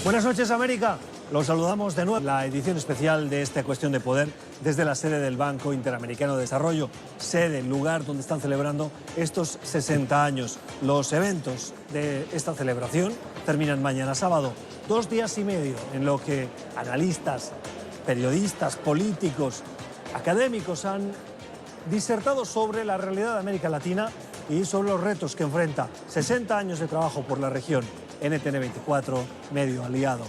Buenas noches, América. Los saludamos de nuevo en la edición especial de esta Cuestión de Poder desde la sede del Banco Interamericano de Desarrollo, sede, lugar donde están celebrando estos 60 años. Los eventos de esta celebración terminan mañana sábado, 2 días y medio en lo que analistas, periodistas, políticos, académicos han disertado sobre la realidad de América Latina y sobre los retos que enfrenta 60 años de trabajo por la región. NTN 24, medio aliado.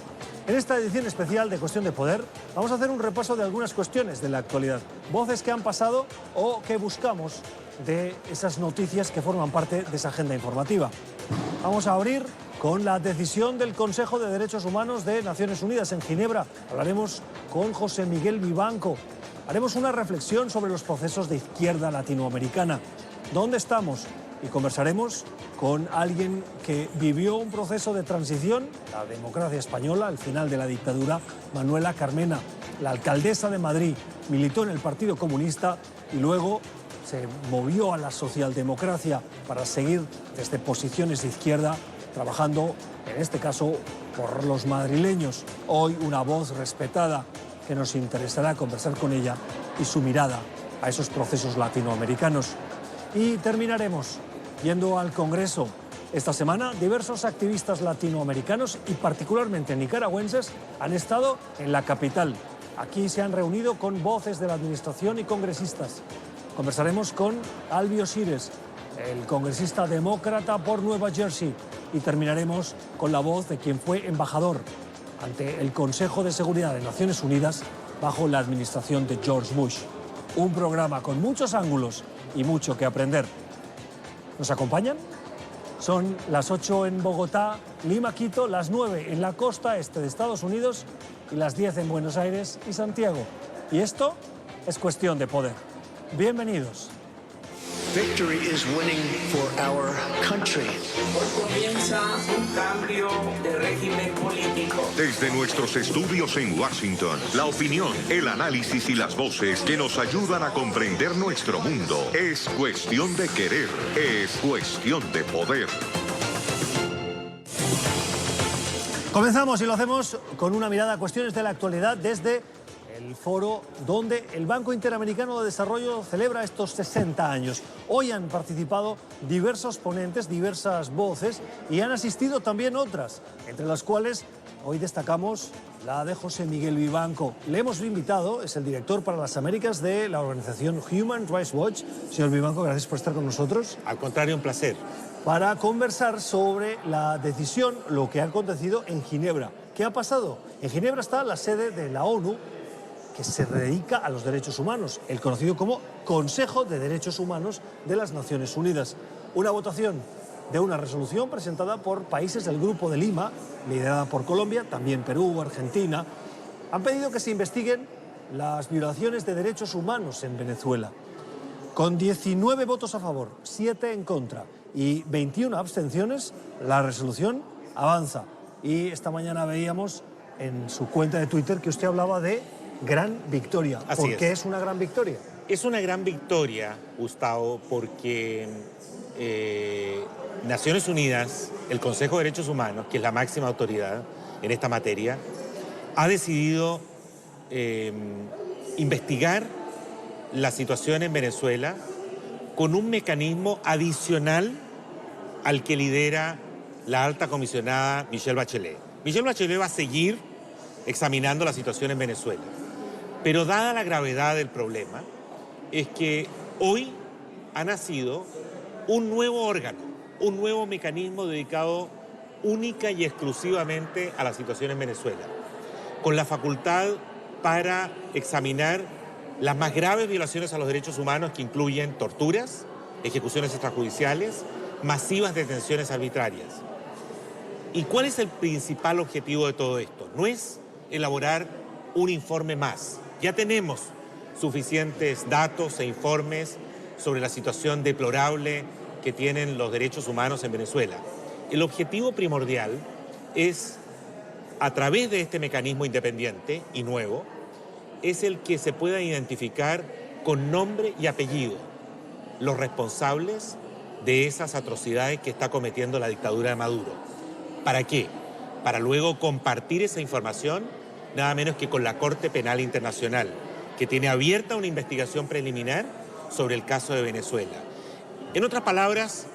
En esta edición especial de Cuestión de Poder vamos a hacer un repaso de algunas cuestiones de la actualidad, voces que han pasado o que buscamos de esas noticias que forman parte de esa agenda informativa. Vamos a abrir con la decisión del Consejo de Derechos Humanos de Naciones Unidas en Ginebra. Hablaremos con José Miguel Vivanco. Haremos una reflexión sobre los procesos de izquierda latinoamericana. ¿Dónde estamos? Y conversaremos con alguien que vivió un proceso de transición, la democracia española, el final de la dictadura, Manuela Carmena, la alcaldesa de Madrid, militó en el Partido Comunista y luego se movió a la socialdemocracia para seguir desde posiciones de izquierda, trabajando, en este caso, por los madrileños. Hoy una voz respetada que nos interesará conversar con ella y su mirada a esos procesos latinoamericanos. Y terminaremos yendo al Congreso. Esta semana, diversos activistas latinoamericanos y particularmente nicaragüenses han estado en la capital. Aquí se han reunido con voces de la administración y congresistas. Conversaremos con Albi Osiris, el congresista demócrata por Nueva Jersey, y terminaremos con la voz de quien fue embajador ante el Consejo de Seguridad de Naciones Unidas bajo la administración de George Bush. Un programa con muchos ángulos y mucho que aprender. ¿Nos acompañan? Son las 8 en Bogotá, Lima, Quito, las 9 en la costa este de Estados Unidos y las 10 en Buenos Aires y Santiago. Y esto es Cuestión de Poder. Bienvenidos. Victory is winning for our country. Hoy comienza un cambio de régimen político. Desde nuestros estudios en Washington, la opinión, el análisis y las voces que nos ayudan a comprender nuestro mundo. Es cuestión de querer, es cuestión de poder. Comenzamos y lo hacemos con una mirada a cuestiones de la actualidad desde el foro donde el Banco Interamericano de Desarrollo celebra estos 60 años. Hoy han participado diversos ponentes, diversas voces y han asistido también otras, entre las cuales hoy destacamos la de José Miguel Vivanco. Le hemos invitado, es el director para las Américas de la organización Human Rights Watch. Señor Vivanco, gracias por estar con nosotros. Al contrario, un placer. Para conversar sobre la decisión, lo que ha acontecido en Ginebra. ¿Qué ha pasado? En Ginebra está la sede de la ONU, que se dedica a los derechos humanos, el conocido como Consejo de Derechos Humanos de las Naciones Unidas. Una votación de una resolución presentada por países del Grupo de Lima, liderada por Colombia, también Perú, Argentina. Han pedido que se investiguen las violaciones de derechos humanos en Venezuela. Con 19 votos a favor, 7 en contra y 21 abstenciones, la resolución avanza. Y esta mañana veíamos en su cuenta de Twitter que usted hablaba de gran victoria. ¿Por qué es una gran victoria? Es una gran victoria, Gustavo, porque Naciones Unidas, el Consejo de Derechos Humanos, que es la máxima autoridad en esta materia, ha decidido investigar la situación en Venezuela con un mecanismo adicional al que lidera la alta comisionada Michelle Bachelet. Michelle Bachelet va a seguir examinando la situación en Venezuela. Pero dada la gravedad del problema, es que hoy ha nacido un nuevo órgano, un nuevo mecanismo dedicado única y exclusivamente a la situación en Venezuela, con la facultad para examinar las más graves violaciones a los derechos humanos que incluyen torturas, ejecuciones extrajudiciales, masivas detenciones arbitrarias. ¿Y cuál es el principal objetivo de todo esto? No es elaborar un informe más. Ya tenemos suficientes datos e informes sobre la situación deplorable que tienen los derechos humanos en Venezuela. El objetivo primordial es, a través de este mecanismo independiente y nuevo, es el que se pueda identificar con nombre y apellido los responsables de esas atrocidades que está cometiendo la dictadura de Maduro. ¿Para qué? para luego compartir esa información nada menos que con la Corte Penal Internacional, que tiene abierta una investigación preliminar sobre el caso de Venezuela. En otras palabras,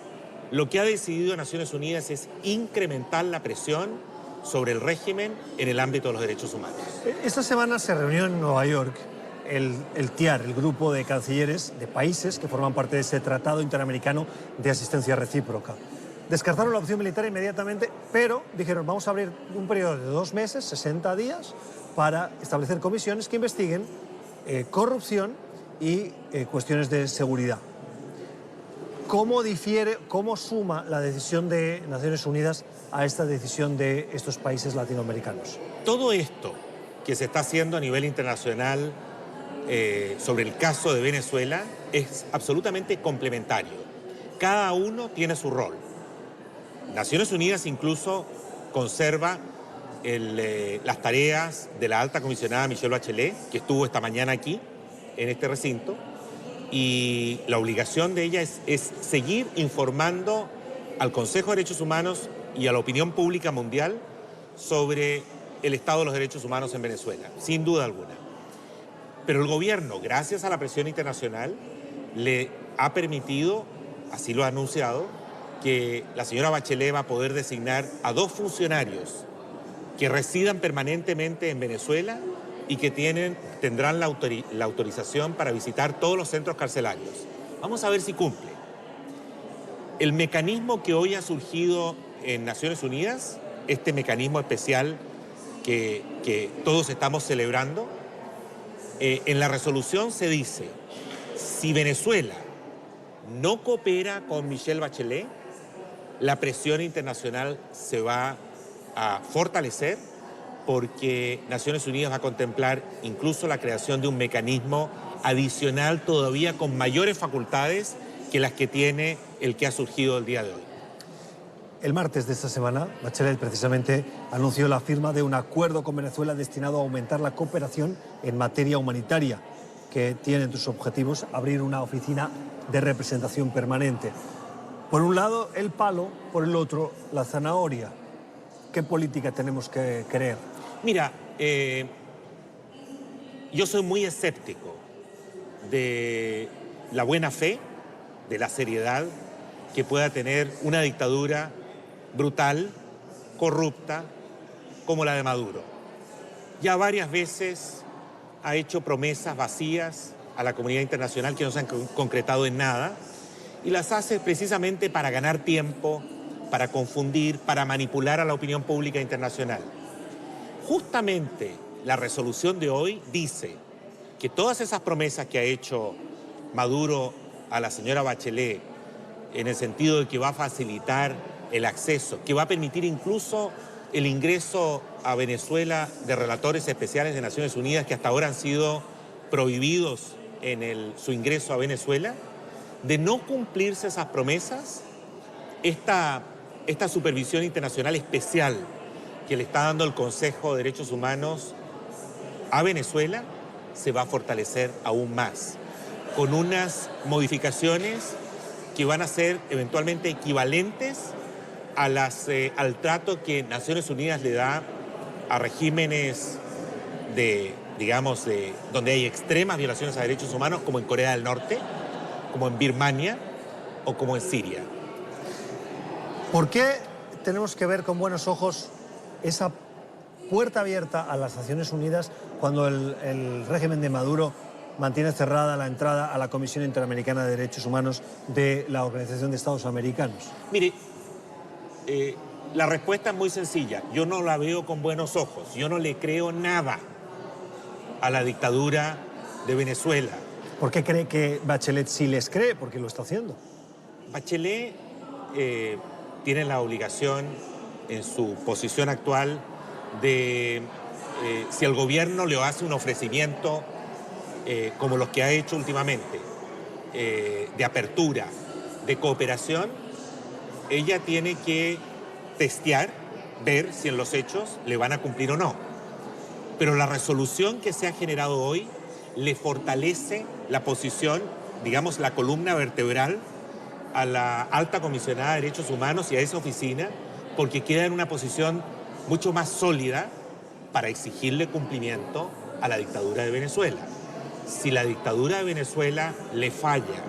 lo que ha decidido Naciones Unidas es incrementar la presión sobre el régimen en el ámbito de los derechos humanos. Esta semana se reunió en Nueva York el TIAR, el grupo de cancilleres de países que forman parte de ese Tratado Interamericano de Asistencia Recíproca. Descartaron la opción militar inmediatamente, pero dijeron, vamos a abrir un periodo de 2 meses, 60 días, para establecer comisiones que investiguen corrupción y cuestiones de seguridad. ¿Cómo difiere, cómo suma la decisión de Naciones Unidas a esta decisión de estos países latinoamericanos? Todo esto que se está haciendo a nivel internacional sobre el caso de Venezuela es absolutamente complementario. Cada uno tiene su rol. Naciones Unidas incluso conserva las tareas de la alta comisionada Michelle Bachelet, que estuvo esta mañana aquí, en este recinto, y la obligación de ella es seguir informando al Consejo de Derechos Humanos y a la opinión pública mundial sobre el estado de los derechos humanos en Venezuela, sin duda alguna. Pero el gobierno, gracias a la presión internacional, le ha permitido, así lo ha anunciado, que la señora Bachelet va a poder designar a 2 funcionarios que residan permanentemente en Venezuela y que tendrán la autorización para visitar todos los centros carcelarios. Vamos a ver si cumple. El mecanismo que hoy ha surgido en Naciones Unidas, este mecanismo especial que todos estamos celebrando, en la resolución se dice, si Venezuela no coopera con Michelle Bachelet, la presión internacional se va a fortalecer porque Naciones Unidas va a contemplar incluso la creación de un mecanismo adicional todavía con mayores facultades que las que tiene el que ha surgido el día de hoy. El martes de esta semana, Bachelet precisamente anunció la firma de un acuerdo con Venezuela destinado a aumentar la cooperación en materia humanitaria, que tiene entre sus objetivos abrir una oficina de representación permanente. Por un lado, el palo, por el otro, la zanahoria. ¿Qué política tenemos que creer? Mira, yo soy muy escéptico de la buena fe, de la seriedad que pueda tener una dictadura brutal, corrupta, como la de Maduro. Ya varias veces ha hecho promesas vacías a la comunidad internacional que no se han concretado en nada y las hace precisamente para ganar tiempo, para confundir, para manipular a la opinión pública internacional. Justamente la resolución de hoy dice que todas esas promesas que ha hecho Maduro a la señora Bachelet, en el sentido de que va a facilitar el acceso, que va a permitir incluso el ingreso a Venezuela de relatores especiales de Naciones Unidas que hasta ahora han sido prohibidos en su ingreso a Venezuela, de no cumplirse esas promesas, esta supervisión internacional especial que le está dando el Consejo de Derechos Humanos a Venezuela se va a fortalecer aún más, con unas modificaciones que van a ser eventualmente equivalentes al trato que Naciones Unidas le da a regímenes donde hay extremas violaciones a derechos humanos, como en Corea del Norte, como en Birmania o como en Siria. ¿Por qué tenemos que ver con buenos ojos esa puerta abierta a las Naciones Unidas cuando el régimen de Maduro mantiene cerrada la entrada a la Comisión Interamericana de Derechos Humanos de la Organización de Estados Americanos? Mire, la respuesta es muy sencilla. Yo no la veo con buenos ojos. Yo no le creo nada a la dictadura de Venezuela. ¿Por qué cree que Bachelet sí les cree? Porque lo está haciendo. Bachelet tiene la obligación en su posición actual de, si el gobierno le hace un ofrecimiento como los que ha hecho últimamente, de apertura, de cooperación, ella tiene que testear, ver si en los hechos le van a cumplir o no. Pero la resolución que se ha generado hoy le fortalece la posición, digamos, la columna vertebral a la alta comisionada de Derechos Humanos y a esa oficina, porque queda en una posición mucho más sólida para exigirle cumplimiento a la dictadura de Venezuela. Si la dictadura de Venezuela le falla,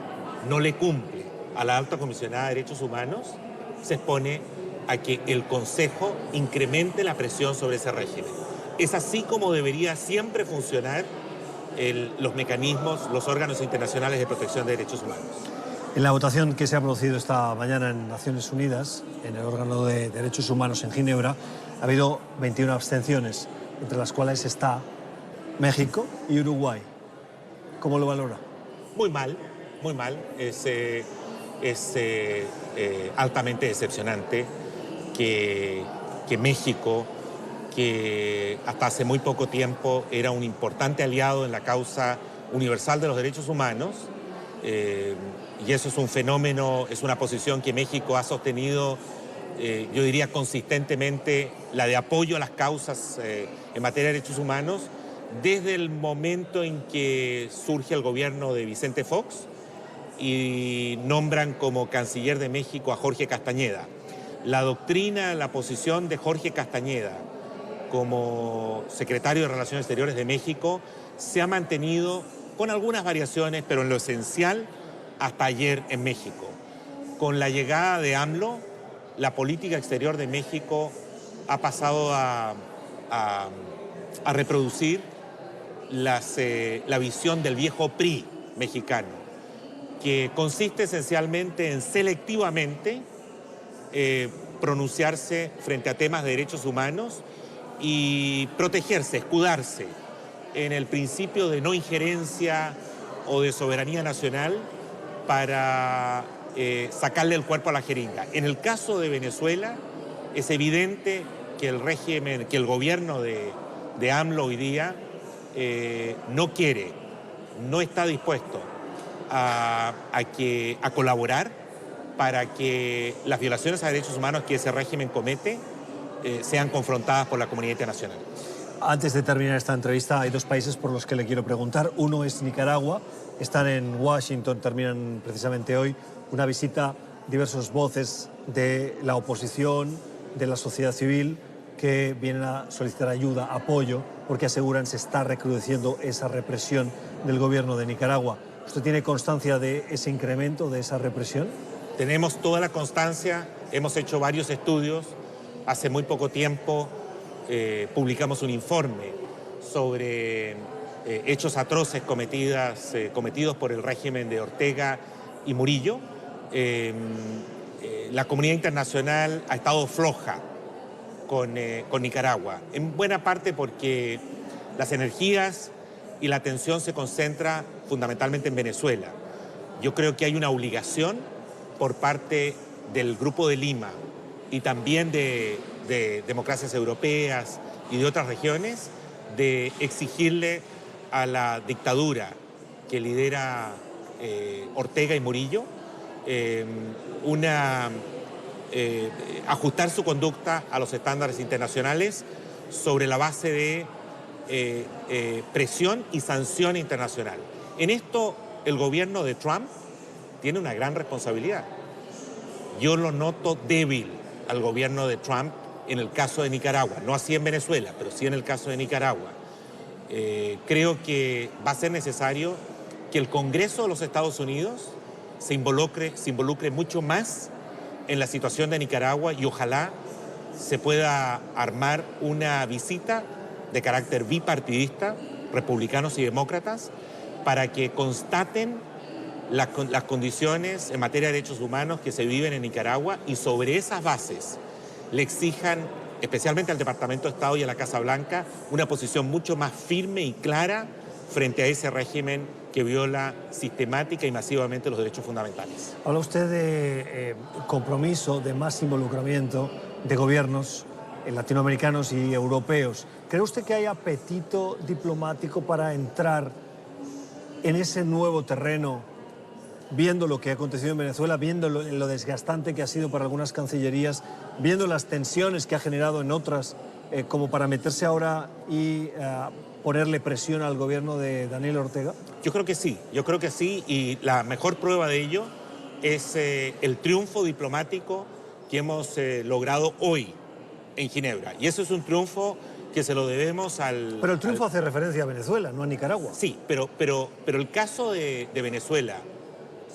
no le cumple a la alta comisionada de Derechos Humanos, se expone a que el Consejo incremente la presión sobre ese régimen. Es así como debería siempre funcionar los mecanismos, los órganos internacionales de protección de derechos humanos. En la votación que se ha producido esta mañana en Naciones Unidas, en el órgano de derechos humanos en Ginebra, ha habido 21 abstenciones, entre las cuales está México y Uruguay. ¿Cómo lo valora? Muy mal, muy mal. Es altamente decepcionante que México, que hasta hace muy poco tiempo era un importante aliado en la causa universal de los derechos humanos, y eso es un fenómeno, es una posición que México ha sostenido, yo diría consistentemente, la de apoyo a las causas en materia de derechos humanos, desde el momento en que surge el gobierno de Vicente Fox y nombran como canciller de México a Jorge Castañeda. La doctrina, la posición de Jorge Castañeda como secretario de Relaciones Exteriores de México se ha mantenido con algunas variaciones, pero en lo esencial hasta ayer en México. Con la llegada de AMLO, la política exterior de México ha pasado a reproducir la visión del viejo PRI mexicano, que consiste esencialmente en selectivamente pronunciarse frente a temas de derechos humanos y protegerse, escudarse en el principio de no injerencia o de soberanía nacional para sacarle el cuerpo a la jeringa. En el caso de Venezuela es evidente que el régimen, que el gobierno de AMLO hoy día no quiere, no está dispuesto a colaborar para que las violaciones a derechos humanos que ese régimen comete sean confrontadas por la comunidad internacional. Antes de terminar esta entrevista, hay dos países por los que le quiero preguntar. Uno es Nicaragua. Están en Washington, terminan precisamente hoy una visita, diversas voces de la oposición, de la sociedad civil, que vienen a solicitar ayuda, apoyo, porque aseguran se está recrudeciendo esa represión del gobierno de Nicaragua. ¿Usted tiene constancia de ese incremento, de esa represión? Tenemos toda la constancia, hemos hecho varios estudios. Hace muy poco tiempo publicamos un informe sobre hechos atroces cometidos por el régimen de Ortega y Murillo. La comunidad internacional ha estado floja con Nicaragua, en buena parte porque las energías y la atención se concentra fundamentalmente en Venezuela. Yo creo que hay una obligación por parte del Grupo de Lima y también de democracias europeas y de otras regiones de exigirle a la dictadura que lidera Ortega y Murillo ajustar su conducta a los estándares internacionales sobre la base de presión y sanción internacional. En esto el gobierno de Trump tiene una gran responsabilidad. Yo lo noto débil al gobierno de Trump en el caso de Nicaragua, no así en Venezuela, pero sí en el caso de Nicaragua. Creo que va a ser necesario que el Congreso de los Estados Unidos se involucre mucho más en la situación de Nicaragua y ojalá se pueda armar una visita de carácter bipartidista, republicanos y demócratas, para que constaten las condiciones en materia de derechos humanos que se viven en Nicaragua y sobre esas bases le exijan, especialmente al Departamento de Estado y a la Casa Blanca, una posición mucho más firme y clara frente a ese régimen que viola sistemática y masivamente los derechos fundamentales. Habla usted de compromiso, de más involucramiento de gobiernos latinoamericanos y europeos. ¿Cree usted que hay apetito diplomático para entrar en ese nuevo terreno, viendo lo que ha acontecido en Venezuela, viendo lo desgastante que ha sido para algunas cancillerías, viendo las tensiones que ha generado en otras, como para meterse ahora y ponerle presión al gobierno de Daniel Ortega? Yo creo que sí, y la mejor prueba de ello es el triunfo diplomático que hemos logrado hoy en Ginebra. Y eso es un triunfo que se lo debemos al... Pero el triunfo hace referencia a Venezuela, no a Nicaragua. Sí, pero el caso de Venezuela,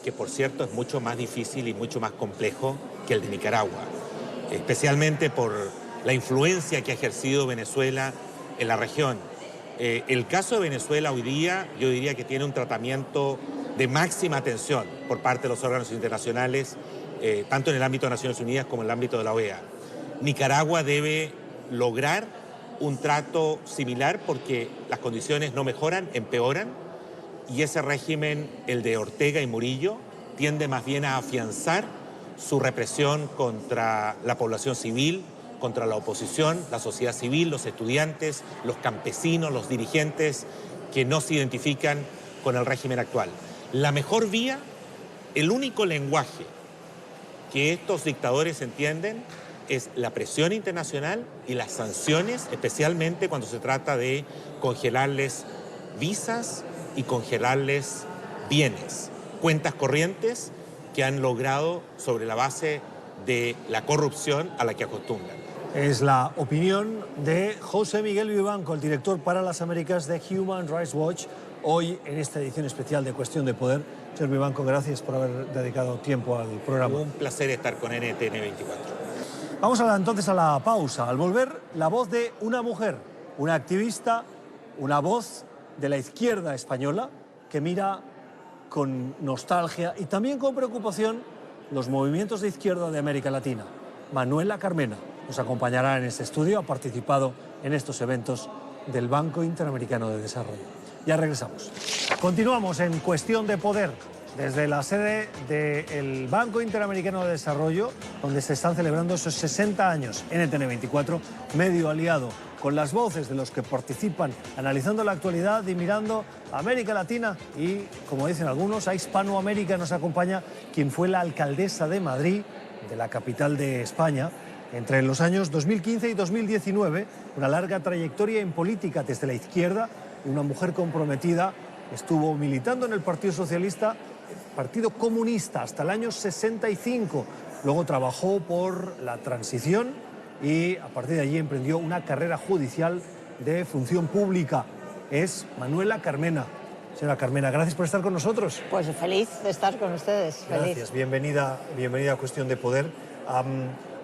que por cierto es mucho más difícil y mucho más complejo que el de Nicaragua, especialmente por la influencia que ha ejercido Venezuela en la región. El caso de Venezuela hoy día, yo diría que tiene un tratamiento de máxima atención por parte de los órganos internacionales, tanto en el ámbito de Naciones Unidas como en el ámbito de la OEA. Nicaragua debe lograr un trato similar porque las condiciones no mejoran, empeoran, y ese régimen, el de Ortega y Murillo, tiende más bien a afianzar su represión contra la población civil, contra la oposición, la sociedad civil, los estudiantes, los campesinos, los dirigentes que no se identifican con el régimen actual. La mejor vía, el único lenguaje que estos dictadores entienden es la presión internacional y las sanciones, especialmente cuando se trata de congelarles visas y congelarles bienes, cuentas corrientes que han logrado sobre la base de la corrupción a la que acostumbran. Es la opinión de José Miguel Vivanco, el director para las Américas de Human Rights Watch, hoy en esta edición especial de Cuestión de Poder. Señor Vivanco, gracias por haber dedicado tiempo al programa. Un placer estar con NTN 24. Vamos entonces a la pausa. Al volver, la voz de una mujer, una activista, una voz de la izquierda española que mira con nostalgia y también con preocupación los movimientos de izquierda de América Latina. Manuela Carmena nos acompañará en este estudio, ha participado en estos eventos del Banco Interamericano de Desarrollo. Ya regresamos. Continuamos en Cuestión de Poder, desde la sede del Banco Interamericano de Desarrollo, donde se están celebrando esos 60 años. NTN 24, medio aliado con las voces de los que participan, analizando la actualidad y mirando a América Latina y, como dicen algunos, a Hispanoamérica. Nos acompaña quien fue la alcaldesa de Madrid, de la capital de España, entre los años 2015 y 2019, una larga trayectoria en política desde la izquierda, una mujer comprometida, estuvo militando en el Partido Socialista, el Partido Comunista, hasta el año 65. Luego trabajó por la transición y a partir de allí emprendió una carrera judicial de función pública. Es Manuela Carmena. Señora Carmena, gracias por estar con nosotros. Pues feliz de estar con ustedes. Gracias, feliz. bienvenida a Cuestión de Poder.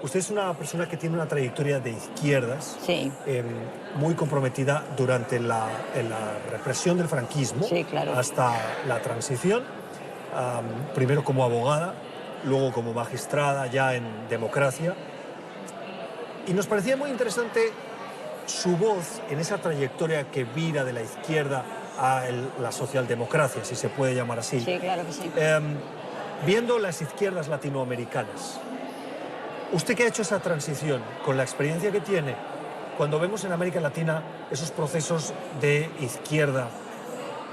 Usted es una persona que tiene una trayectoria de izquierdas, Sí. Muy comprometida durante en la represión del franquismo, Sí, claro. hasta la transición, primero como abogada, luego como magistrada ya en democracia. Y nos parecía muy interesante su voz en esa trayectoria que vira de la izquierda a la socialdemocracia, si se puede llamar así. Sí, claro que sí. Viendo las izquierdas latinoamericanas, usted que ha hecho esa transición, con la experiencia que tiene, cuando vemos en América Latina esos procesos de izquierda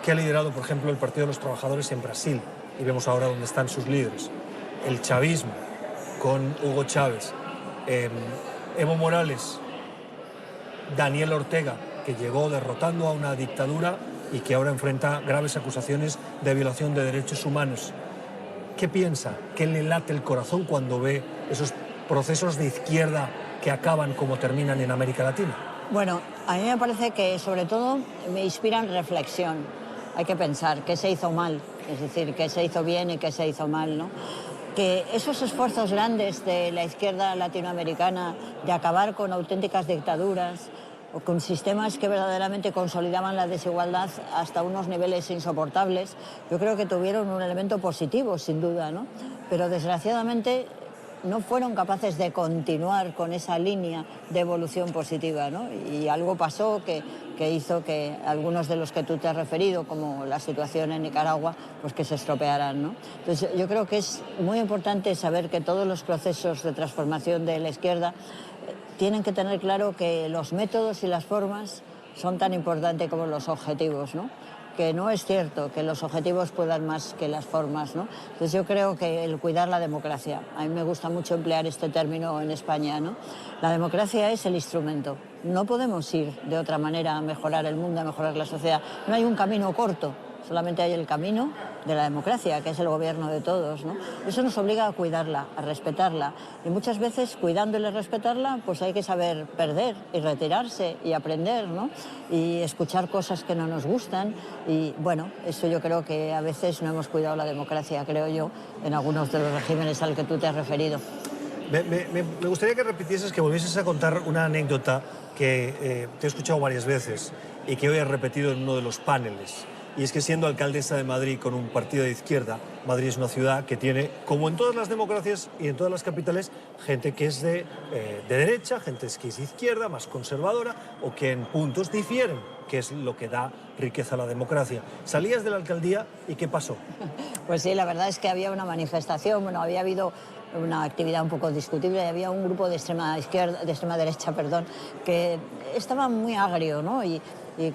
que ha liderado, por ejemplo, el Partido de los Trabajadores en Brasil, y vemos ahora dónde están sus líderes, el chavismo con Hugo Chávez, Evo Morales, Daniel Ortega, que llegó derrotando a una dictadura y que ahora enfrenta graves acusaciones de violación de derechos humanos. ¿Qué piensa? ¿Qué le late el corazón cuando ve esos procesos de izquierda que acaban como terminan en América Latina? Bueno, a mí me parece que sobre todo me inspiran reflexión. Hay que pensar qué se hizo mal, es decir, qué se hizo bien y qué se hizo mal, ¿no? Que esos esfuerzos grandes de la izquierda latinoamericana de acabar con auténticas dictaduras o con sistemas que verdaderamente consolidaban la desigualdad hasta unos niveles insoportables, yo creo que tuvieron un elemento positivo, sin duda, ¿no? Pero desgraciadamente no fueron capaces de continuar con esa línea de evolución positiva, ¿no? Y algo pasó que hizo que algunos de los que tú te has referido, como la situación en Nicaragua, pues que se estropearan, ¿no? Entonces yo creo que es muy importante saber que todos los procesos de transformación de la izquierda tienen que tener claro que los métodos y las formas son tan importantes como los objetivos, ¿no? Que no es cierto que los objetivos puedan más que las formas, ¿no? Entonces yo creo que el cuidar la democracia, a mí me gusta mucho emplear este término en España, ¿no? La democracia es el instrumento. No podemos ir de otra manera a mejorar el mundo, a mejorar la sociedad. No hay un camino corto solamente hay el camino de la democracia, que es el gobierno de todos, ¿no? Eso nos obliga a cuidarla, a respetarla. Y muchas veces, cuidándola y respetarla, pues hay que saber perder y retirarse y aprender, ¿no? Y escuchar cosas que no nos gustan. Y bueno, eso yo creo que a veces no hemos cuidado la democracia, creo yo, en algunos de los regímenes al que tú te has referido. Me gustaría que repitieses, que volvieses a contar una anécdota que te he escuchado varias veces y que hoy has repetido en uno de los paneles. Y es que siendo alcaldesa de Madrid con un partido de izquierda, Madrid es una ciudad que tiene, como en todas las democracias y en todas las capitales, gente que es de derecha, gente que es de izquierda, más conservadora, o que en puntos difieren, que es lo que da riqueza a la democracia. Salías de la alcaldía y ¿qué pasó? Pues sí, la verdad es que había una manifestación, bueno, había habido una actividad un poco discutible y había un grupo de extrema derecha, que estaba muy agrio, ¿no? Y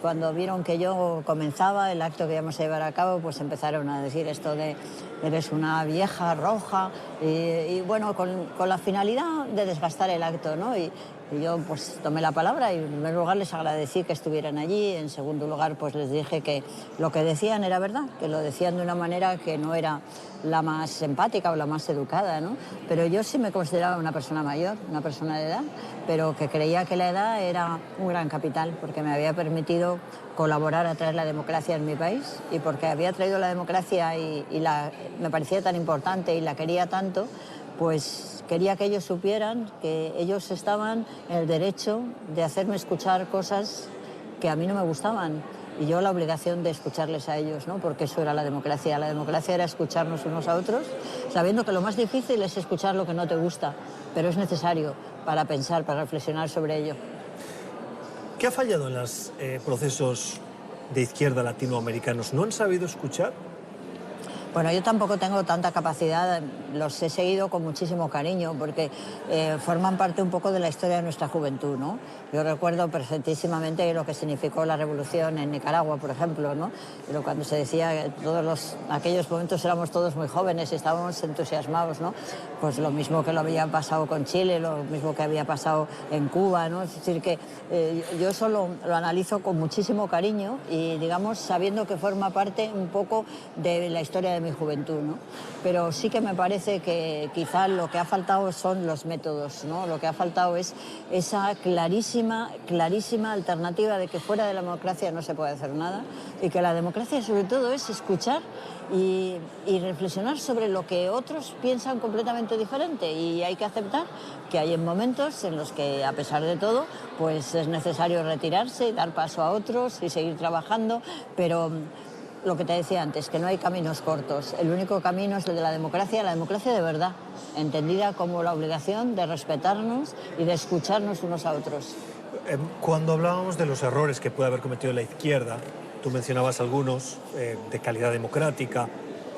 cuando vieron que yo comenzaba el acto que íbamos a llevar a cabo, pues empezaron a decir esto de eres una vieja roja y bueno, con la finalidad de desgastar el acto, ¿no? Y yo pues tomé la palabra y en primer lugar les agradecí que estuvieran allí, en segundo lugar pues les dije que lo que decían era verdad, que lo decían de una manera que no era la más empática o la más educada, ¿no? Pero yo sí me consideraba una persona mayor, una persona de edad, pero que creía que la edad era un gran capital porque me había permitido colaborar a traer la democracia en mi país y porque había traído la democracia y me parecía tan importante y la quería tanto, pues quería que ellos supieran que ellos estaban en el derecho de hacerme escuchar cosas que a mí no me gustaban y yo la obligación de escucharles a ellos, ¿no? Porque eso era la democracia. La democracia era escucharnos unos a otros, sabiendo que lo más difícil es escuchar lo que no te gusta, pero es necesario para pensar, para reflexionar sobre ello. ¿Qué ha fallado en los procesos de izquierda latinoamericanos? ¿No han sabido escuchar? Bueno, yo tampoco tengo tanta capacidad, los he seguido con muchísimo cariño porque forman parte un poco de la historia de nuestra juventud, ¿no? Yo recuerdo perfectísimamente lo que significó la revolución en Nicaragua, por ejemplo, ¿no? Pero cuando se decía que aquellos momentos éramos todos muy jóvenes y estábamos entusiasmados, ¿no? Pues lo mismo que lo había pasado con Chile, lo mismo que había pasado en Cuba, ¿no? Es decir, que yo eso lo analizo con muchísimo cariño y, digamos, sabiendo que forma parte un poco de la historia de mi juventud, ¿no? Pero sí que me parece que quizá lo que ha faltado son los métodos, ¿no? Lo que ha faltado es esa clarísima alternativa de que fuera de la democracia no se puede hacer nada y que la democracia sobre todo es escuchar y reflexionar sobre lo que otros piensan completamente diferente y hay que aceptar que hay momentos en los que a pesar de todo pues es necesario retirarse y dar paso a otros y seguir trabajando, pero lo que te decía antes, que no hay caminos cortos. El único camino es el de la democracia de verdad, entendida como la obligación de respetarnos y de escucharnos unos a otros. Cuando hablábamos de los errores que puede haber cometido la izquierda, tú mencionabas algunos de calidad democrática,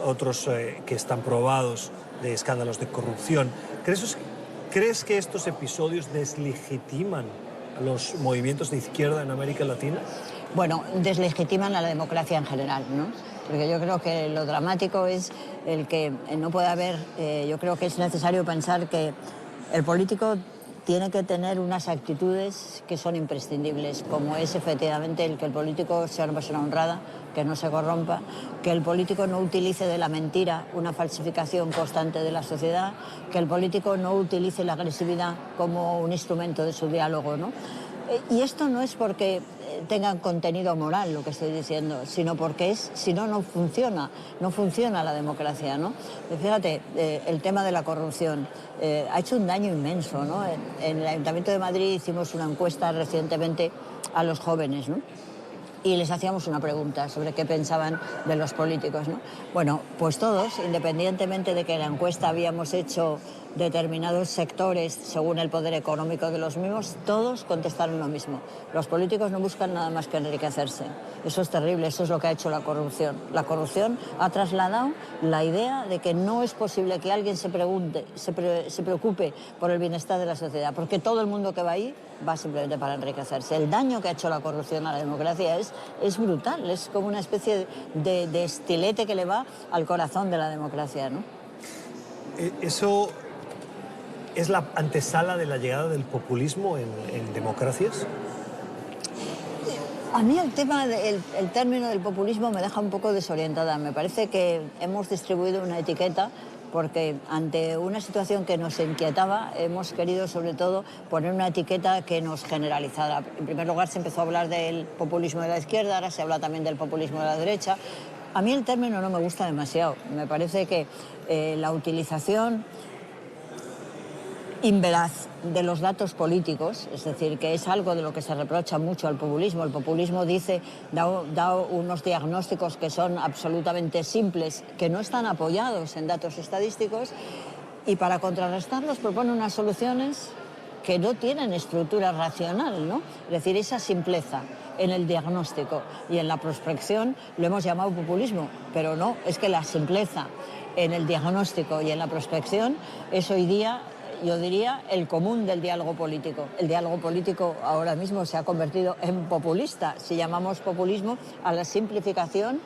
otros que están probados de escándalos de corrupción. ¿Crees que estos episodios deslegitiman a los movimientos de izquierda en América Latina? Bueno, deslegitiman a la democracia en general, ¿no? Porque yo creo que lo dramático es el que no puede haber, yo creo que es necesario pensar que el político tiene que tener unas actitudes que son imprescindibles, como es efectivamente el que el político sea una persona honrada, que no se corrompa, que el político no utilice de la mentira una falsificación constante de la sociedad, que el político no utilice la agresividad como un instrumento de su diálogo, ¿no? Y esto no es porque tengan contenido moral lo que estoy diciendo, sino porque si no, no funciona la democracia, ¿no? Fíjate, el tema de la corrupción ha hecho un daño inmenso, ¿no? En el Ayuntamiento de Madrid hicimos una encuesta recientemente a los jóvenes, ¿no? Y les hacíamos una pregunta sobre qué pensaban de los políticos, ¿no? Bueno, pues todos, independientemente de que en la encuesta habíamos hecho determinados sectores según el poder económico de los mismos, todos contestaron lo mismo. Los políticos no buscan nada más que enriquecerse. Eso es terrible, eso es lo que ha hecho la corrupción. La corrupción ha trasladado la idea de que no es posible que alguien se preocupe por el bienestar de la sociedad, porque todo el mundo que va ahí va simplemente para enriquecerse. El daño que ha hecho la corrupción a la democracia es brutal, es como una especie de estilete que le va al corazón de la democracia, ¿no? ¿Eso es la antesala de la llegada del populismo en democracias? A mí el tema, el término del populismo me deja un poco desorientada. Me parece que hemos distribuido una etiqueta porque ante una situación que nos inquietaba hemos querido sobre todo poner una etiqueta que nos generalizara. En primer lugar se empezó a hablar del populismo de la izquierda, ahora se habla también del populismo de la derecha. A mí el término no me gusta demasiado. Me parece que la utilización inveraz de los datos políticos, es decir, que es algo de lo que se reprocha mucho al populismo. El populismo da unos diagnósticos que son absolutamente simples, que no están apoyados en datos estadísticos, y para contrarrestarlos propone unas soluciones que no tienen estructura racional, ¿no? Es decir, esa simpleza en el diagnóstico y en la prospección lo hemos llamado populismo, pero no, es que la simpleza en el diagnóstico y en la prospección es hoy día, yo diría, el común del diálogo político. El diálogo político ahora mismo se ha convertido en populista, si llamamos populismo a la simplificación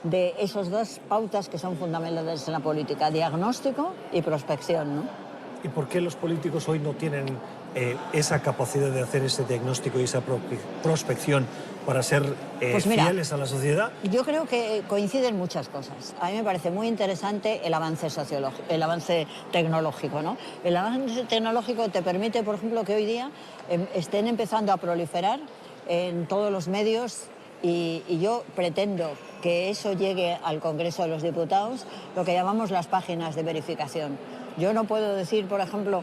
de esos dos pautas que son fundamentales en la política, diagnóstico y prospección, ¿no? ¿Y por qué los políticos hoy no tienen esa capacidad de hacer ese diagnóstico y esa prospección para ser Pues mira, fieles a la sociedad? Yo creo que coinciden muchas cosas. A mí me parece muy interesante el avance el avance tecnológico, ¿no? El avance tecnológico te permite, por ejemplo, que hoy día estén empezando a proliferar en todos los medios y yo pretendo que eso llegue al Congreso de los Diputados, lo que llamamos las páginas de verificación. Yo no puedo decir, por ejemplo,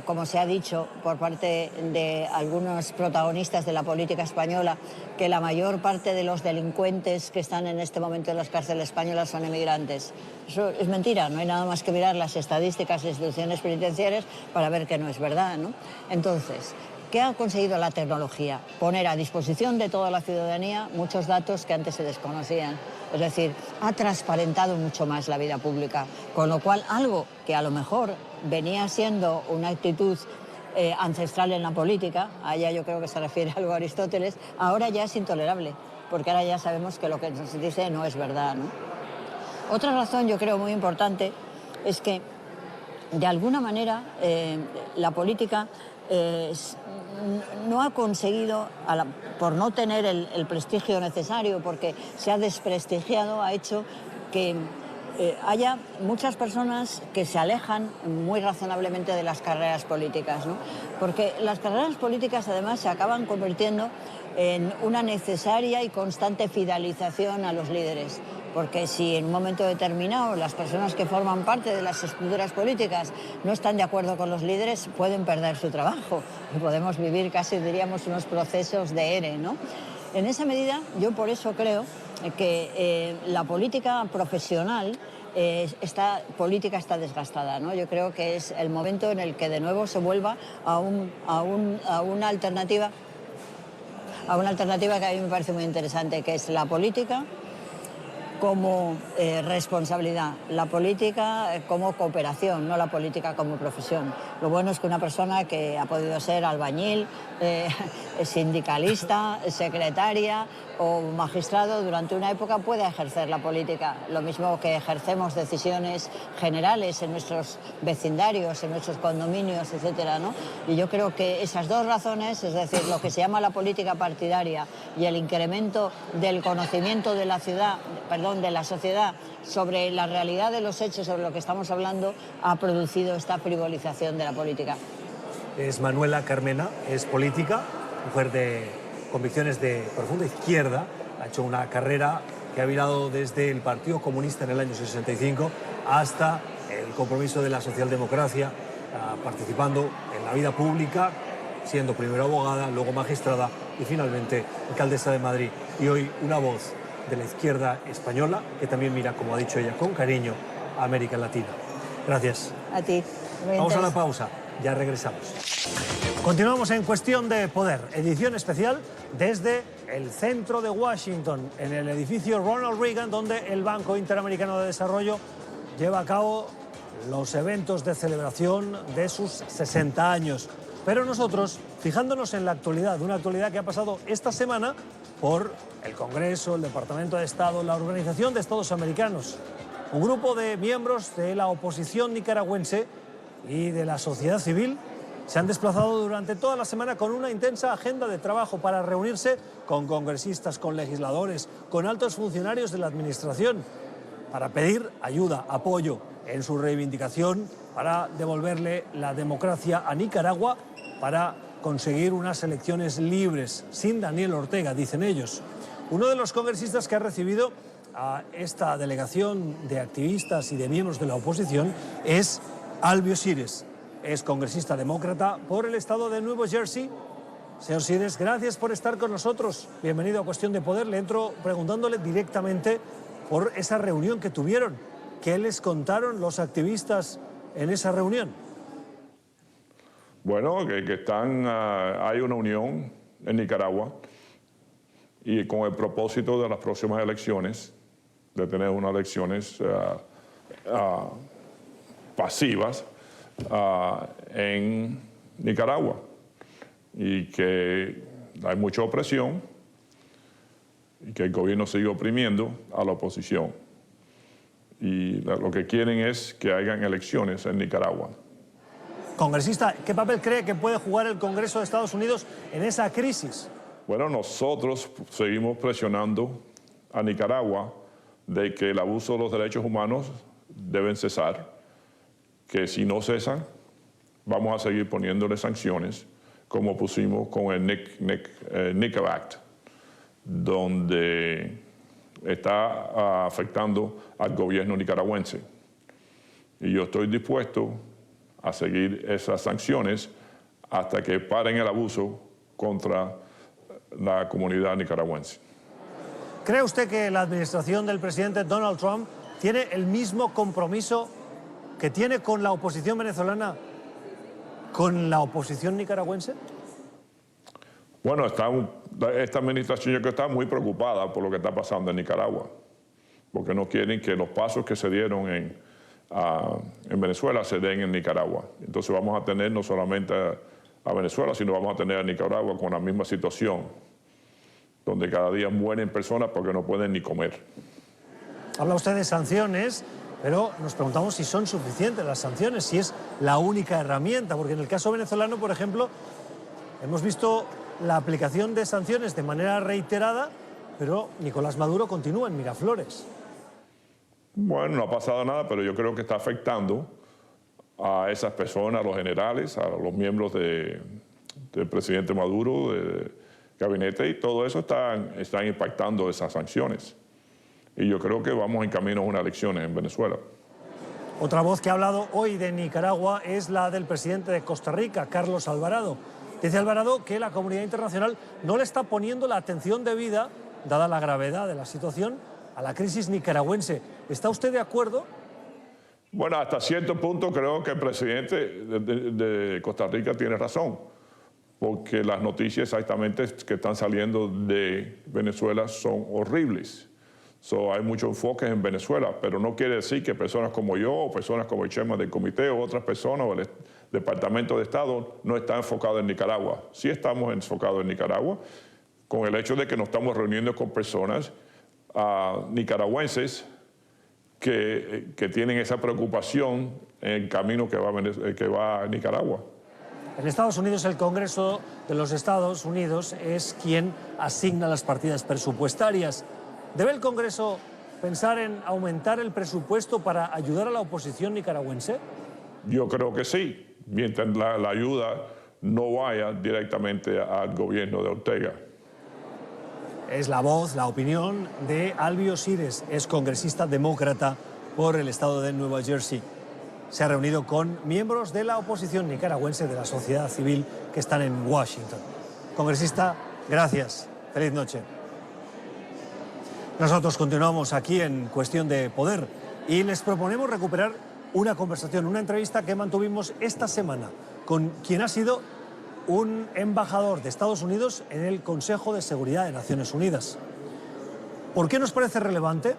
como se ha dicho por parte de algunos protagonistas de la política española, que la mayor parte de los delincuentes que están en este momento en las cárceles españolas son emigrantes. Eso es mentira, no hay nada más que mirar las estadísticas de instituciones penitenciarias para ver que no es verdad, ¿no? Entonces, ¿qué ha conseguido la tecnología? Poner a disposición de toda la ciudadanía muchos datos que antes se desconocían. Es decir, ha transparentado mucho más la vida pública, con lo cual algo que a lo mejor venía siendo una actitud ancestral en la política, allá yo creo que se refiere algo a Aristóteles, ahora ya es intolerable, porque ahora ya sabemos que lo que se dice no es verdad, ¿no? Otra razón, yo creo, muy importante es que, de alguna manera, la política no ha conseguido, por no tener el prestigio necesario, porque se ha desprestigiado, ha hecho que haya muchas personas que se alejan muy razonablemente de las carreras políticas, ¿no? Porque las carreras políticas además se acaban convirtiendo en una necesaria y constante fidelización a los líderes. Porque si en un momento determinado las personas que forman parte de las estructuras políticas no están de acuerdo con los líderes, pueden perder su trabajo y podemos vivir casi, diríamos, unos procesos de ERE, ¿no? En esa medida, yo por eso creo que la política profesional, esta política está desgastada, ¿no? Yo creo que es el momento en el que de nuevo se vuelva a una alternativa que a mí me parece muy interesante, que es la política como responsabilidad, la política como cooperación, no la política como profesión. Lo bueno es que una persona que ha podido ser albañil, sindicalista, secretaria o magistrado durante una época puede ejercer la política, lo mismo que ejercemos decisiones generales en nuestros vecindarios, en nuestros condominios, etcétera, ¿no? Y yo creo que esas dos razones, es decir, lo que se llama la política partidaria y el incremento del conocimiento de la ciudad, de la sociedad sobre la realidad de los hechos sobre lo que estamos hablando, ha producido esta frivolización de la política. Es Manuela Carmena, es política, mujer de convicciones de profunda izquierda, ha hecho una carrera que ha virado desde el Partido Comunista en el año 65 hasta el compromiso de la socialdemocracia, participando en la vida pública, siendo primero abogada, luego magistrada y finalmente alcaldesa de Madrid. Y hoy una voz de la izquierda española que también mira, como ha dicho ella, con cariño a América Latina. Gracias. A ti. Vamos a la pausa, ya regresamos. Continuamos en Cuestión de Poder, edición especial desde el centro de Washington, en el edificio Ronald Reagan, donde el Banco Interamericano de Desarrollo lleva a cabo los eventos de celebración de sus 60 años. Pero nosotros, fijándonos en la actualidad, una actualidad que ha pasado esta semana por el Congreso, el Departamento de Estado, la Organización de Estados Americanos, un grupo de miembros de la oposición nicaragüense y de la sociedad civil se han desplazado durante toda la semana con una intensa agenda de trabajo para reunirse con congresistas, con legisladores, con altos funcionarios de la administración, para pedir ayuda, apoyo en su reivindicación para devolverle la democracia a Nicaragua, para conseguir unas elecciones libres, sin Daniel Ortega, dicen ellos. Uno de los congresistas que ha recibido a esta delegación de activistas y de miembros de la oposición es Albio Sires. Es congresista demócrata por el estado de Nueva Jersey. Señor Sires, gracias por estar con nosotros. Bienvenido a Cuestión de Poder. Le entro preguntándole directamente por esa reunión que tuvieron. ¿Qué les contaron los activistas en esa reunión? Bueno, que hay una unión en Nicaragua y con el propósito de las próximas elecciones, de tener unas elecciones pasivas en Nicaragua, y que hay mucha opresión y que el gobierno sigue oprimiendo a la oposición, y lo que quieren es que hayan elecciones en Nicaragua. Congresista, ¿qué papel cree que puede jugar el Congreso de Estados Unidos en esa crisis? Bueno, nosotros seguimos presionando a Nicaragua de que el abuso de los derechos humanos deben cesar, que si no cesan, vamos a seguir poniéndole sanciones, como pusimos con el NICA Act, donde está afectando al gobierno nicaragüense. Y yo estoy dispuesto a seguir esas sanciones hasta que paren el abuso contra la comunidad nicaragüense. ¿Cree usted que la administración del presidente Donald Trump tiene el mismo compromiso que tiene con la oposición venezolana, con la oposición nicaragüense? Bueno, esta administración yo creo que está muy preocupada por lo que está pasando en Nicaragua, porque no quieren que los pasos que se dieron en Venezuela se den en Nicaragua. Entonces vamos a tener no solamente a Venezuela, sino vamos a tener a Nicaragua con la misma situación, donde cada día mueren personas porque no pueden ni comer. Habla usted de sanciones, pero nos preguntamos si son suficientes las sanciones, si es la única herramienta, porque en el caso venezolano, por ejemplo, hemos visto la aplicación de sanciones de manera reiterada, pero Nicolás Maduro continúa en Miraflores. Bueno, no ha pasado nada, pero yo creo que está afectando a esas personas, a los generales, a los miembros del presidente Maduro, del gabinete, y todo eso están impactando esas sanciones. Y yo creo que vamos en camino a unas elecciones en Venezuela. Otra voz que ha hablado hoy de Nicaragua es la del presidente de Costa Rica, Carlos Alvarado. Dice Alvarado que la comunidad internacional no le está poniendo la atención debida, dada la gravedad de la situación, a la crisis nicaragüense. ¿Está usted de acuerdo? Bueno, hasta cierto punto creo que el presidente de Costa Rica tiene razón, porque las noticias exactamente que están saliendo de Venezuela son horribles. Hay mucho enfoque en Venezuela, pero no quiere decir que personas como yo, o personas como el chairman del comité, o otras personas, o el Departamento de Estado, no están enfocados en Nicaragua. Sí estamos enfocados en Nicaragua, con el hecho de que nos estamos reuniendo con personas nicaragüenses que tienen esa preocupación en el camino que va a Nicaragua. En Estados Unidos, el Congreso de los Estados Unidos es quien asigna las partidas presupuestarias. ¿Debe el Congreso pensar en aumentar el presupuesto para ayudar a la oposición nicaragüense? Yo creo que sí, mientras la ayuda no vaya directamente al gobierno de Ortega. Es la voz, la opinión de Albio Sires, es congresista demócrata por el estado de Nueva Jersey. Se ha reunido con miembros de la oposición nicaragüense, de la sociedad civil, que están en Washington. Congresista, gracias. Feliz noche. Nosotros continuamos aquí en Cuestión de Poder y les proponemos recuperar una conversación, una entrevista que mantuvimos esta semana con quien ha sido un embajador de Estados Unidos en el Consejo de Seguridad de Naciones Unidas. ¿Por qué nos parece relevante?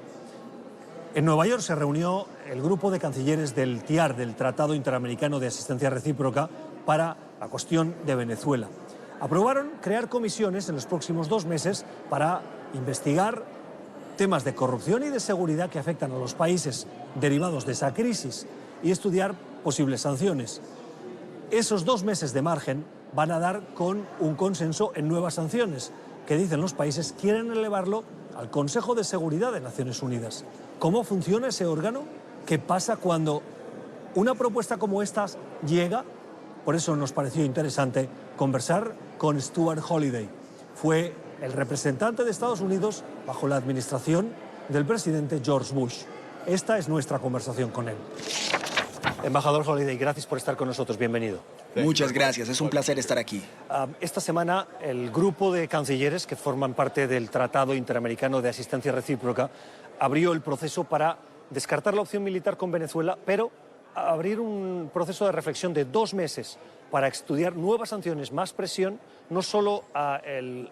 En Nueva York se reunió el grupo de cancilleres del TIAR, del Tratado Interamericano de Asistencia Recíproca, para la cuestión de Venezuela. Aprobaron crear comisiones en los próximos 2 meses para investigar temas de corrupción y de seguridad que afectan a los países derivados de esa crisis y estudiar posibles sanciones. Esos 2 meses de margen van a dar con un consenso en nuevas sanciones, que dicen los países quieren elevarlo al Consejo de Seguridad de Naciones Unidas. ¿Cómo funciona ese órgano? ¿Qué pasa cuando una propuesta como esta llega? Por eso nos pareció interesante conversar con Stuart Holiday. Fue el representante de Estados Unidos bajo la administración del presidente George Bush. Esta es nuestra conversación con él. Embajador Holiday, gracias por estar con nosotros. Bienvenido. Muchas gracias, es un placer estar aquí. Esta semana el grupo de cancilleres que forman parte del Tratado Interamericano de Asistencia Recíproca abrió el proceso para descartar la opción militar con Venezuela, pero abrir un proceso de reflexión de 2 meses para estudiar nuevas sanciones, más presión, no solo a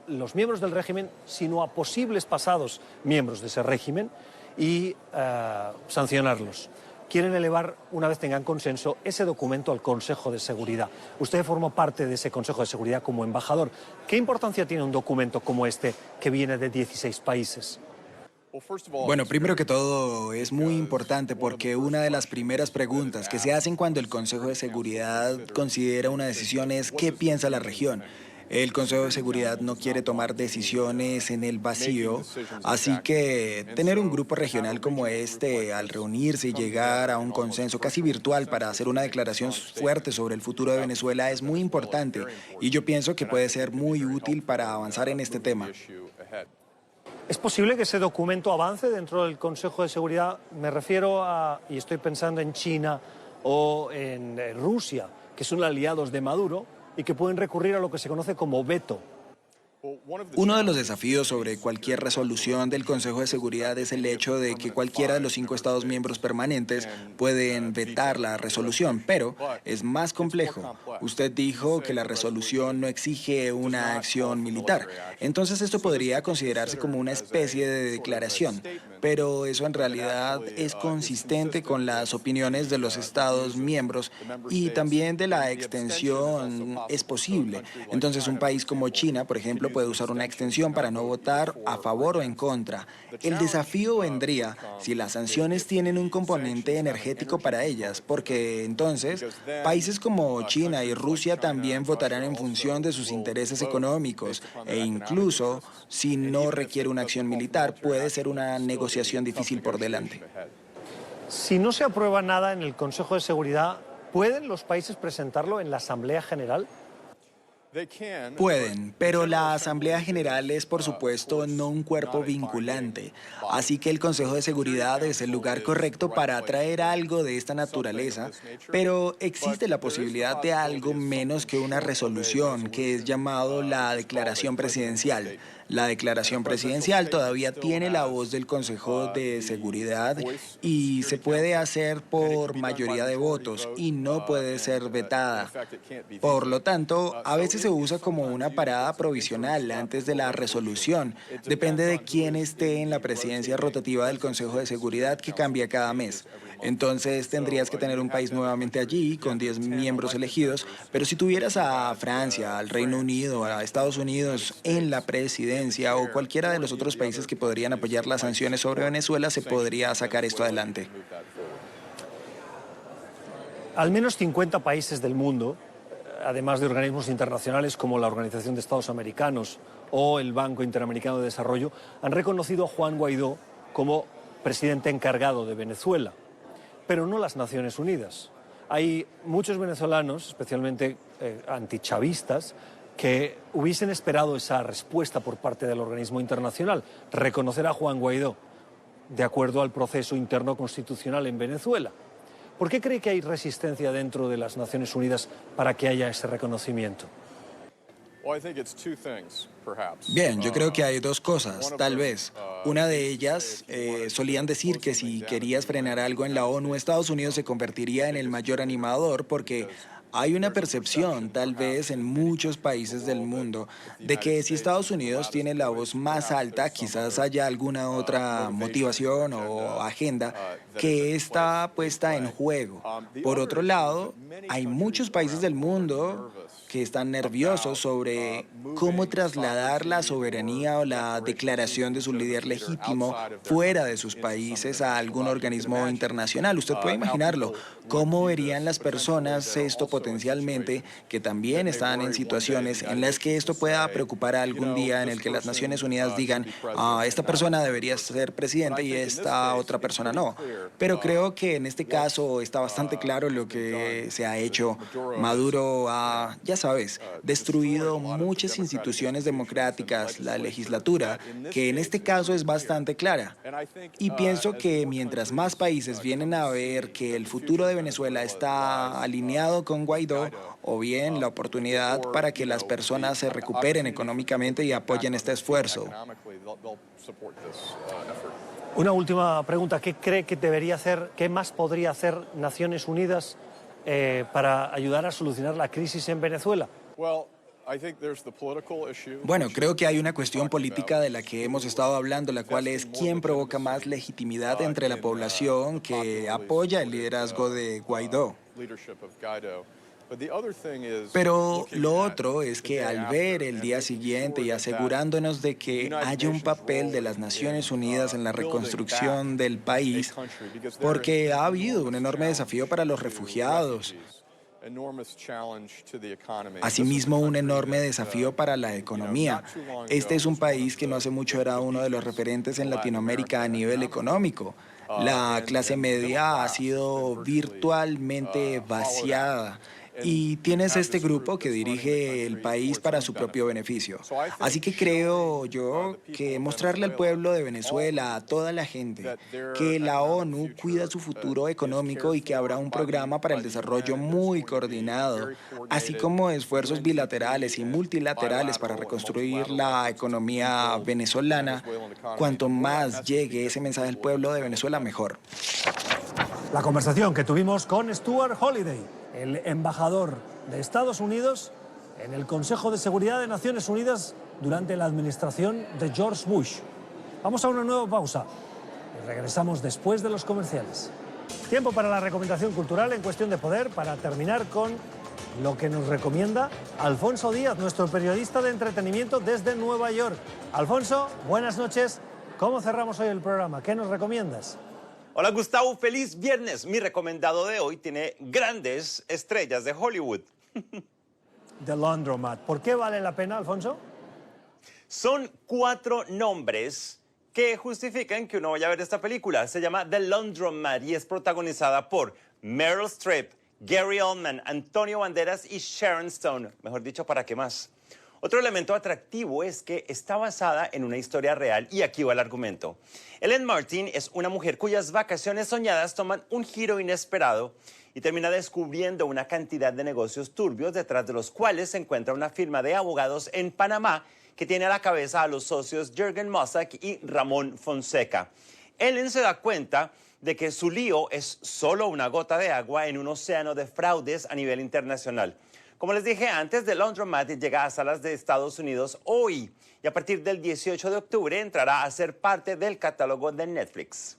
los miembros del régimen, sino a posibles pasados miembros de ese régimen y sancionarlos. Quieren elevar, una vez tengan consenso, ese documento al Consejo de Seguridad. Usted formó parte de ese Consejo de Seguridad como embajador. ¿Qué importancia tiene un documento como este que viene de 16 países? Bueno, primero que todo es muy importante porque una de las primeras preguntas que se hacen cuando el Consejo de Seguridad considera una decisión es ¿qué piensa la región? El Consejo de Seguridad no quiere tomar decisiones en el vacío, así que tener un grupo regional como este, al reunirse y llegar a un consenso casi virtual para hacer una declaración fuerte sobre el futuro de Venezuela es muy importante y yo pienso que puede ser muy útil para avanzar en este tema. ¿Es posible que ese documento avance dentro del Consejo de Seguridad? Me refiero a, y estoy pensando en China o en Rusia, que son aliados de Maduro y que pueden recurrir a lo que se conoce como veto. Uno de los desafíos sobre cualquier resolución del Consejo de Seguridad es el hecho de que cualquiera de los 5 Estados miembros permanentes pueden vetar la resolución, pero es más complejo. Usted dijo que la resolución no exige una acción militar, entonces esto podría considerarse como una especie de declaración, pero eso en realidad es consistente con las opiniones de los Estados miembros y también de la extensión es posible. Entonces un país como China, por ejemplo, puede usar una extensión para no votar a favor o en contra. El desafío vendría si las sanciones tienen un componente energético para ellas, porque entonces países como China y Rusia también votarán en función de sus intereses económicos e incluso si no requiere una acción militar puede ser una negociación difícil por delante. Si no se aprueba nada en el Consejo de Seguridad, ¿pueden los países presentarlo en la Asamblea General? Pueden, pero la Asamblea General es, por supuesto, no un cuerpo vinculante. Así que el Consejo de Seguridad es el lugar correcto para traer algo de esta naturaleza, pero existe la posibilidad de algo menos que una resolución, que es llamado la Declaración Presidencial. La declaración presidencial todavía tiene la voz del Consejo de Seguridad y se puede hacer por mayoría de votos y no puede ser vetada. Por lo tanto, a veces se usa como una parada provisional antes de la resolución. Depende de quién esté en la presidencia rotativa del Consejo de Seguridad que cambia cada mes. Entonces tendrías que tener un país nuevamente allí con 10 miembros elegidos, pero si tuvieras a Francia, al Reino Unido, a Estados Unidos en la presidencia o cualquiera de los otros países que podrían apoyar las sanciones sobre Venezuela, se podría sacar esto adelante. Al menos 50 países del mundo, además de organismos internacionales como la Organización de Estados Americanos o el Banco Interamericano de Desarrollo, han reconocido a Juan Guaidó como presidente encargado de Venezuela, pero no las Naciones Unidas. Hay muchos venezolanos, especialmente antichavistas, que hubiesen esperado esa respuesta por parte del organismo internacional, reconocer a Juan Guaidó de acuerdo al proceso interno constitucional en Venezuela. ¿Por qué cree que hay resistencia dentro de las Naciones Unidas para que haya ese reconocimiento? Bien, yo creo que hay 2 cosas, tal vez. Una de ellas, solían decir que si querías frenar algo en la ONU, Estados Unidos se convertiría en el mayor animador porque hay una percepción, tal vez en muchos países del mundo, de que si Estados Unidos tiene la voz más alta, quizás haya alguna otra motivación o agenda que está puesta en juego. Por otro lado, hay muchos países del mundo que están nerviosos sobre cómo trasladar la soberanía o la declaración de su líder legítimo fuera de sus países a algún organismo internacional. Usted puede imaginarlo. ¿Cómo verían las personas esto potencialmente, que también están en situaciones en las que esto pueda preocupar algún día en el que las Naciones Unidas digan, esta persona debería ser presidente y esta otra persona no? Pero creo que en este caso está bastante claro lo que se ha hecho. Maduro ha, ya sabes, destruido muchas instituciones democráticas, la legislatura, que en este caso es bastante clara. Y pienso que mientras más países vienen a ver que el futuro de Venezuela está alineado con Guaidó, o bien la oportunidad para que las personas se recuperen económicamente y apoyen este esfuerzo. Una última pregunta. ¿Qué cree que debería hacer, qué más podría hacer Naciones Unidas para ayudar a solucionar la crisis en Venezuela? Bueno, creo que hay una cuestión política de la que hemos estado hablando, la cual es quién provoca más legitimidad entre la población que apoya el liderazgo de Guaidó. Pero lo otro es que al ver el día siguiente y asegurándonos de que haya un papel de las Naciones Unidas en la reconstrucción del país, porque ha habido un enorme desafío para los refugiados, asimismo un enorme desafío para la economía. Este es un país que no hace mucho era uno de los referentes en Latinoamérica a nivel económico. La clase media ha sido virtualmente vaciada. Y tienes este grupo que dirige el país para su propio beneficio. Así que creo yo que mostrarle al pueblo de Venezuela, a toda la gente, que la ONU cuida su futuro económico y que habrá un programa para el desarrollo muy coordinado, así como esfuerzos bilaterales y multilaterales para reconstruir la economía venezolana. Cuanto más llegue ese mensaje al pueblo de Venezuela, mejor. La conversación que tuvimos con Stuart Holiday, el embajador de Estados Unidos en el Consejo de Seguridad de Naciones Unidas durante la administración de George Bush. Vamos a una nueva pausa y regresamos después de los comerciales. Tiempo para la recomendación cultural en Cuestión de Poder, para terminar con lo que nos recomienda Alfonso Díaz, nuestro periodista de entretenimiento desde Nueva York. Alfonso, buenas noches. ¿Cómo cerramos hoy el programa? ¿Qué nos recomiendas? Hola Gustavo, feliz viernes. Mi recomendado de hoy tiene grandes estrellas de Hollywood. The Laundromat. ¿Por qué vale la pena, Alfonso? Son 4 nombres que justifican que uno vaya a ver esta película. Se llama The Laundromat y es protagonizada por Meryl Streep, Gary Oldman, Antonio Banderas y Sharon Stone. Mejor dicho, ¿para qué más? Otro elemento atractivo es que está basada en una historia real y aquí va el argumento. Ellen Martin es una mujer cuyas vacaciones soñadas toman un giro inesperado y termina descubriendo una cantidad de negocios turbios detrás de los cuales se encuentra una firma de abogados en Panamá que tiene a la cabeza a los socios Jürgen Mossack y Ramón Fonseca. Ellen se da cuenta de que su lío es solo una gota de agua en un océano de fraudes a nivel internacional. Como les dije antes, The Laundromat llega a salas de Estados Unidos hoy y a partir del 18 de octubre entrará a ser parte del catálogo de Netflix.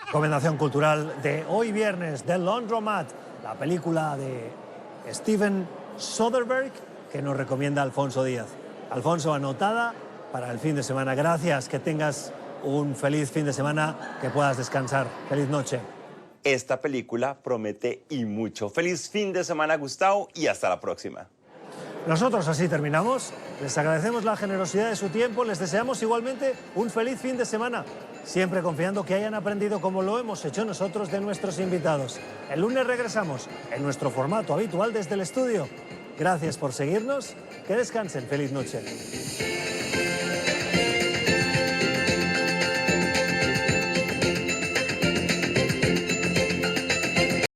Recomendación cultural de hoy viernes, The Laundromat, la película de Steven Soderbergh que nos recomienda Alfonso Díaz. Alfonso, anotada para el fin de semana. Gracias, que tengas un feliz fin de semana, que puedas descansar. Feliz noche. Esta película promete y mucho. Feliz fin de semana, Gustavo, y hasta la próxima. Nosotros así terminamos. Les agradecemos la generosidad de su tiempo. Les deseamos igualmente un feliz fin de semana, siempre confiando que hayan aprendido como lo hemos hecho nosotros de nuestros invitados. El lunes regresamos en nuestro formato habitual desde el estudio. Gracias por seguirnos. Que descansen. Feliz noche.